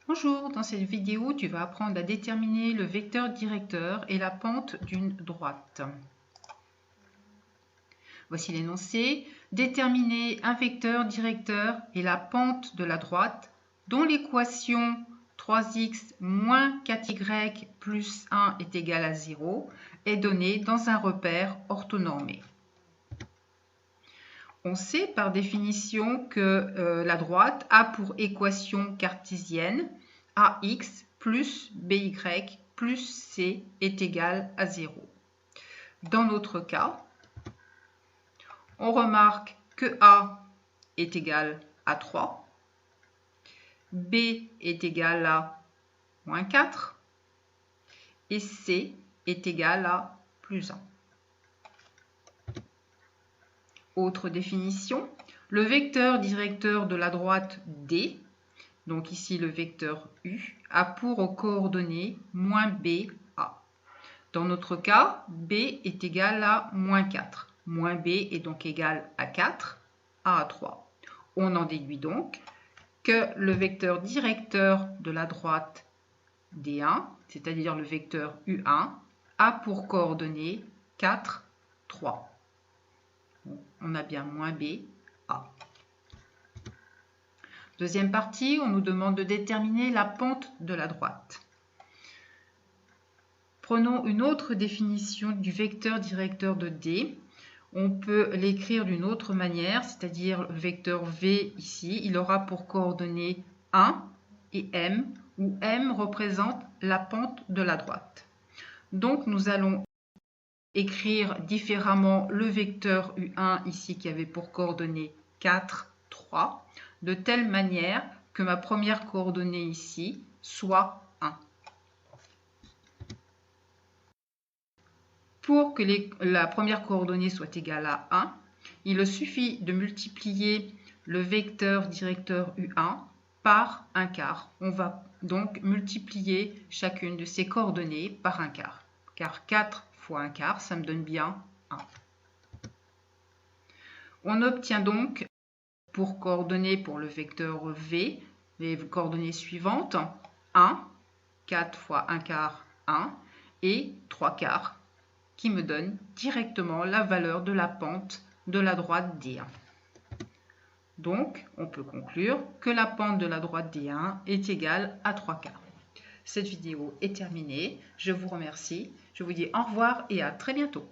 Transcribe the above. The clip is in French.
Bonjour, dans cette vidéo, tu vas apprendre à déterminer le vecteur directeur et la pente d'une droite. Voici l'énoncé. Déterminer un vecteur directeur et la pente de la droite dont l'équation 3x moins 4y plus 1 est égale à 0 est donnée dans un repère orthonormé. On sait par définition que la droite a pour équation cartésienne ax plus by plus c est égal à 0. Dans notre cas, on remarque que a est égal à 3, b est égal à moins 4 et c est égal à plus 1. Autre définition, le vecteur directeur de la droite D, donc ici le vecteur U, a pour coordonnées moins b, a. Dans notre cas, b est égal à moins 4. Moins b est donc égal à 4, a à 3. On en déduit donc que le vecteur directeur de la droite D1, c'est-à-dire le vecteur U1, a pour coordonnées 4, 3. On a bien moins b, a. Deuxième partie, on nous demande de déterminer la pente de la droite. Prenons une autre définition du vecteur directeur de D. On peut l'écrire d'une autre manière, c'est-à-dire le vecteur V ici, il aura pour coordonnées 1 et M, où M représente la pente de la droite. Donc nous allons écrire différemment le vecteur U1 ici qui avait pour coordonnées 4, 3, de telle manière que ma première coordonnée ici soit 1. Pour que la première coordonnée soit égale à 1, il suffit de multiplier le vecteur directeur U1 par 1/4. On va donc multiplier chacune de ces coordonnées par 1/4, car 4 fois 1/4, ça me donne bien 1. On obtient donc pour coordonnées pour le vecteur V, les coordonnées suivantes, 1, 4 fois 1/4, 1, et 3/4, qui me donne directement la valeur de la pente de la droite D1. Donc, on peut conclure que la pente de la droite D1 est égale à 3/4. Cette vidéo est terminée. Je vous remercie. Je vous dis au revoir et à très bientôt.